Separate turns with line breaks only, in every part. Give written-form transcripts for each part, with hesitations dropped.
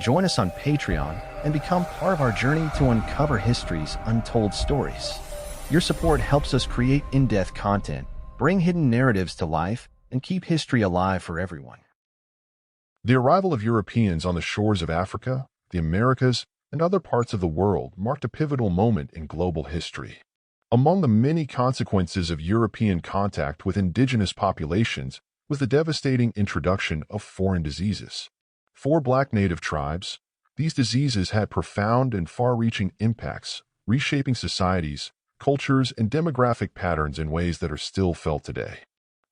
Join us on Patreon and become part of our journey to uncover history's untold stories. Your support helps us create in-depth content, bring hidden narratives to life, and keep history alive for everyone.
The arrival of Europeans on the shores of Africa, the Americas, and other parts of the world marked a pivotal moment in global history. Among the many consequences of European contact with indigenous populations was the devastating introduction of foreign diseases. For Black native tribes, these diseases had profound and far-reaching impacts, reshaping societies, cultures, and demographic patterns in ways that are still felt today.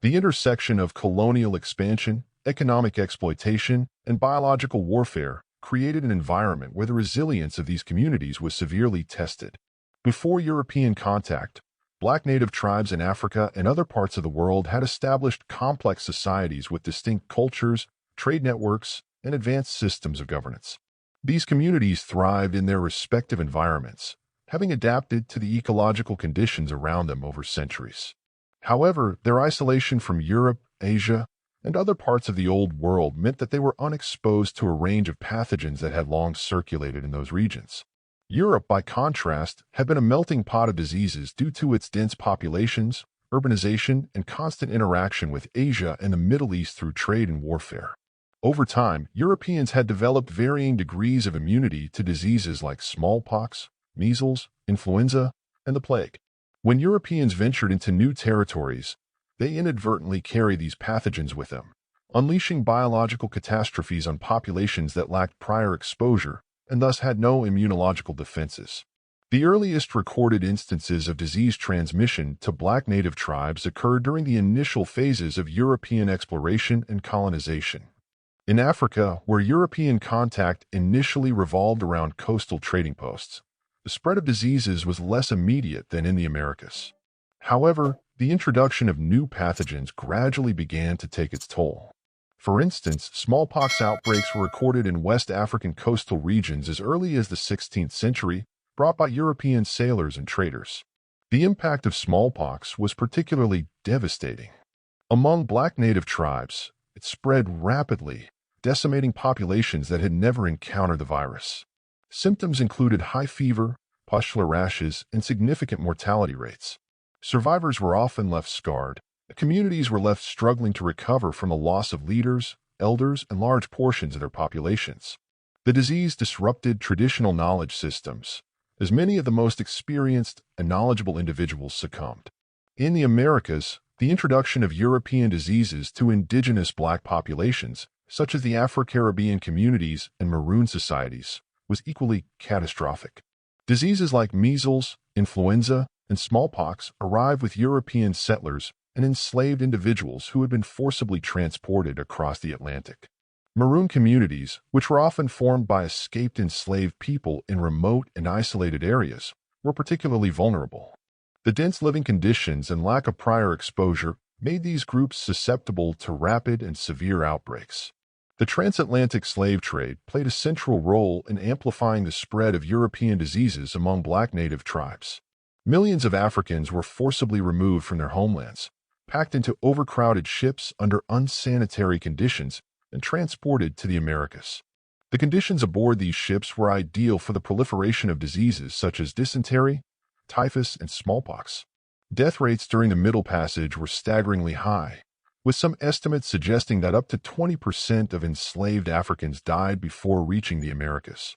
The intersection of colonial expansion, economic exploitation, and biological warfare created an environment where the resilience of these communities was severely tested. Before European contact, Black native tribes in Africa and other parts of the world had established complex societies with distinct cultures, trade networks, and advanced systems of governance. These communities thrived in their respective environments, having adapted to the ecological conditions around them over centuries. However, their isolation from Europe, Asia, and other parts of the Old World meant that they were unexposed to a range of pathogens that had long circulated in those regions. Europe, by contrast, had been a melting pot of diseases due to its dense populations, urbanization, and constant interaction with Asia and the Middle East through trade and warfare. Over time, Europeans had developed varying degrees of immunity to diseases like smallpox, measles, influenza, and the plague. When Europeans ventured into new territories, they inadvertently carried these pathogens with them, unleashing biological catastrophes on populations that lacked prior exposure and thus had no immunological defenses. The earliest recorded instances of disease transmission to Black native tribes occurred during the initial phases of European exploration and colonization. In Africa, where European contact initially revolved around coastal trading posts, the spread of diseases was less immediate than in the Americas. However, the introduction of new pathogens gradually began to take its toll. For instance, smallpox outbreaks were recorded in West African coastal regions as early as the 16th century, brought by European sailors and traders. The impact of smallpox was particularly devastating. Among Black native tribes, it spread rapidly, decimating populations that had never encountered the virus. Symptoms included high fever, pustular rashes, and significant mortality rates. Survivors were often left scarred. Communities were left struggling to recover from the loss of leaders, elders, and large portions of their populations. The disease disrupted traditional knowledge systems, as many of the most experienced and knowledgeable individuals succumbed. In the Americas, the introduction of European diseases to indigenous Black populations, such as the Afro-Caribbean communities and Maroon societies, was equally catastrophic. Diseases like measles, influenza, and smallpox arrived with European settlers and enslaved individuals who had been forcibly transported across the Atlantic. Maroon communities, which were often formed by escaped enslaved people in remote and isolated areas, were particularly vulnerable. The dense living conditions and lack of prior exposure made these groups susceptible to rapid and severe outbreaks. The transatlantic slave trade played a central role in amplifying the spread of European diseases among Black native tribes. Millions of Africans were forcibly removed from their homelands, packed into overcrowded ships under unsanitary conditions, and transported to the Americas. The conditions aboard these ships were ideal for the proliferation of diseases such as dysentery, typhus, and smallpox. Death rates during the Middle Passage were staggeringly high, with some estimates suggesting that up to 20% of enslaved Africans died before reaching the Americas.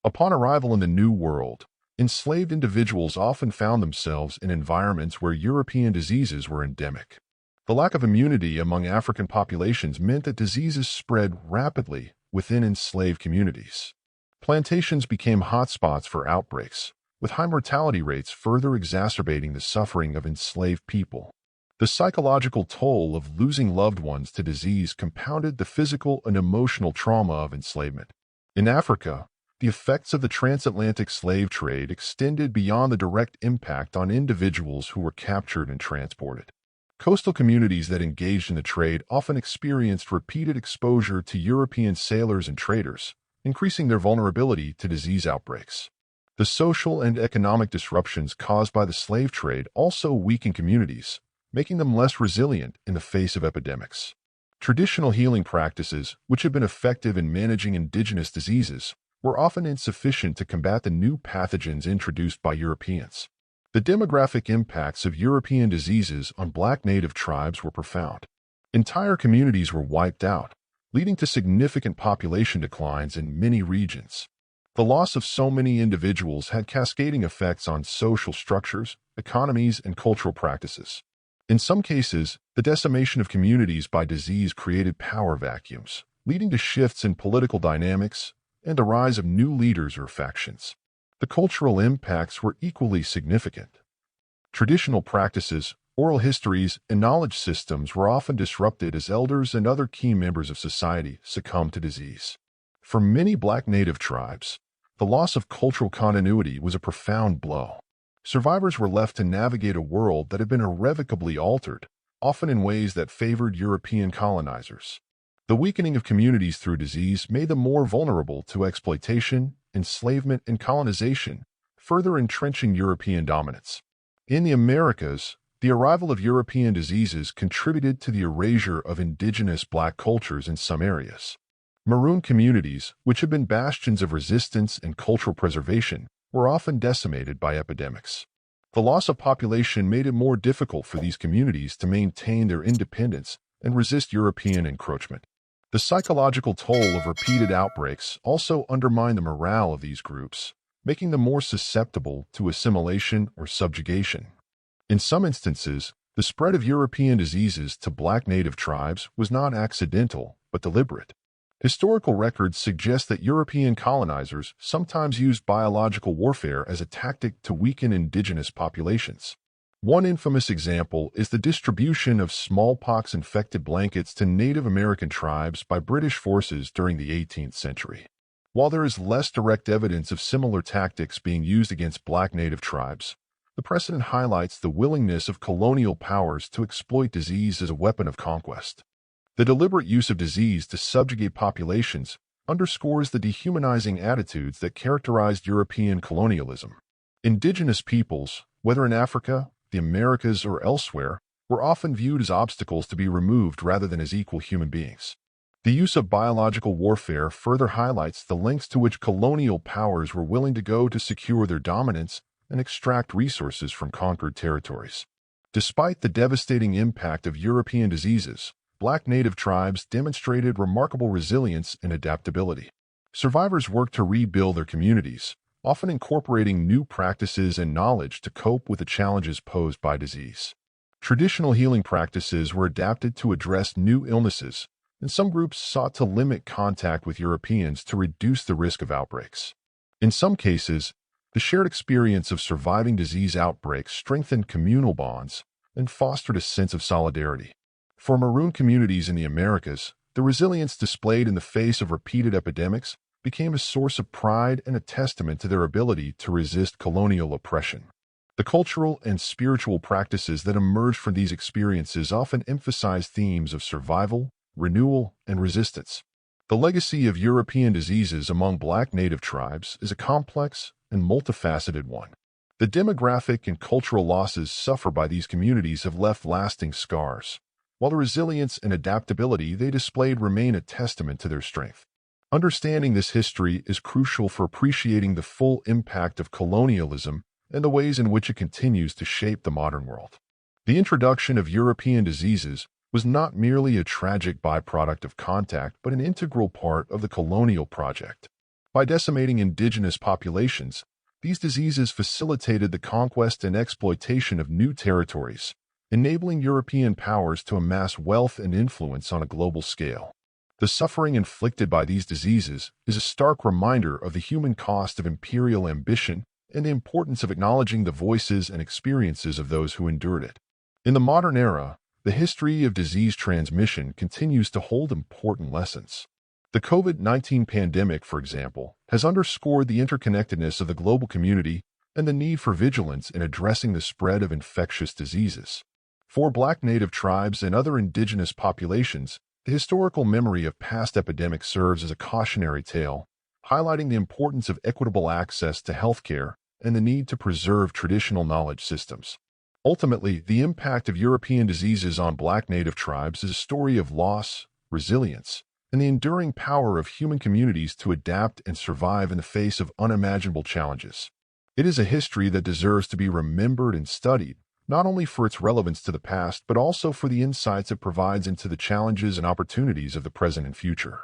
Upon arrival in the New World, enslaved individuals often found themselves in environments where European diseases were endemic. The lack of immunity among African populations meant that diseases spread rapidly within enslaved communities. Plantations became hotspots for outbreaks, with high mortality rates further exacerbating the suffering of enslaved people. The psychological toll of losing loved ones to disease compounded the physical and emotional trauma of enslavement. In Africa, the effects of the transatlantic slave trade extended beyond the direct impact on individuals who were captured and transported. Coastal communities that engaged in the trade often experienced repeated exposure to European sailors and traders, increasing their vulnerability to disease outbreaks. The social and economic disruptions caused by the slave trade also weakened communities, making them less resilient in the face of epidemics. Traditional healing practices, which had been effective in managing indigenous diseases, were often insufficient to combat the new pathogens introduced by Europeans. The demographic impacts of European diseases on Black native tribes were profound. Entire communities were wiped out, leading to significant population declines in many regions. The loss of so many individuals had cascading effects on social structures, economies, and cultural practices. In some cases, the decimation of communities by disease created power vacuums, leading to shifts in political dynamics and the rise of new leaders or factions. The cultural impacts were equally significant. Traditional practices, oral histories, and knowledge systems were often disrupted as elders and other key members of society succumbed to disease. For many Black native tribes, the loss of cultural continuity was a profound blow. Survivors were left to navigate a world that had been irrevocably altered, often in ways that favored European colonizers. The weakening of communities through disease made them more vulnerable to exploitation, enslavement, and colonization, further entrenching European dominance. In the Americas, the arrival of European diseases contributed to the erasure of indigenous Black cultures in some areas. Maroon communities, which had been bastions of resistance and cultural preservation, were often decimated by epidemics. The loss of population made it more difficult for these communities to maintain their independence and resist European encroachment. The psychological toll of repeated outbreaks also undermined the morale of these groups, making them more susceptible to assimilation or subjugation. In some instances, the spread of European diseases to Black native tribes was not accidental, but deliberate. Historical records suggest that European colonizers sometimes used biological warfare as a tactic to weaken indigenous populations. One infamous example is the distribution of smallpox-infected blankets to Native American tribes by British forces during the 18th century. While there is less direct evidence of similar tactics being used against Black native tribes, the precedent highlights the willingness of colonial powers to exploit disease as a weapon of conquest. The deliberate use of disease to subjugate populations underscores the dehumanizing attitudes that characterized European colonialism. Indigenous peoples, whether in Africa, the Americas, or elsewhere, were often viewed as obstacles to be removed rather than as equal human beings. The use of biological warfare further highlights the lengths to which colonial powers were willing to go to secure their dominance and extract resources from conquered territories. Despite the devastating impact of European diseases, Black native tribes demonstrated remarkable resilience and adaptability. Survivors worked to rebuild their communities, often incorporating new practices and knowledge to cope with the challenges posed by disease. Traditional healing practices were adapted to address new illnesses, and some groups sought to limit contact with Europeans to reduce the risk of outbreaks. In some cases, the shared experience of surviving disease outbreaks strengthened communal bonds and fostered a sense of solidarity. For Maroon communities in the Americas, the resilience displayed in the face of repeated epidemics became a source of pride and a testament to their ability to resist colonial oppression. The cultural and spiritual practices that emerged from these experiences often emphasize themes of survival, renewal, and resistance. The legacy of European diseases among Black native tribes is a complex and multifaceted one. The demographic and cultural losses suffered by these communities have left lasting scars, while the resilience and adaptability they displayed remain a testament to their strength. Understanding this history is crucial for appreciating the full impact of colonialism and the ways in which it continues to shape the modern world. The introduction of European diseases was not merely a tragic byproduct of contact, but an integral part of the colonial project. By decimating indigenous populations, these diseases facilitated the conquest and exploitation of new territories, enabling European powers to amass wealth and influence on a global scale. The suffering inflicted by these diseases is a stark reminder of the human cost of imperial ambition and the importance of acknowledging the voices and experiences of those who endured it. In the modern era, the history of disease transmission continues to hold important lessons. The COVID-19 pandemic, for example, has underscored the interconnectedness of the global community and the need for vigilance in addressing the spread of infectious diseases. For Black native tribes and other indigenous populations, the historical memory of past epidemics serves as a cautionary tale, highlighting the importance of equitable access to healthcare and the need to preserve traditional knowledge systems. Ultimately, the impact of European diseases on Black Native tribes is a story of loss, resilience, and the enduring power of human communities to adapt and survive in the face of unimaginable challenges. It is a history that deserves to be remembered and studied, not only for its relevance to the past, but also for the insights it provides into the challenges and opportunities of the present and future.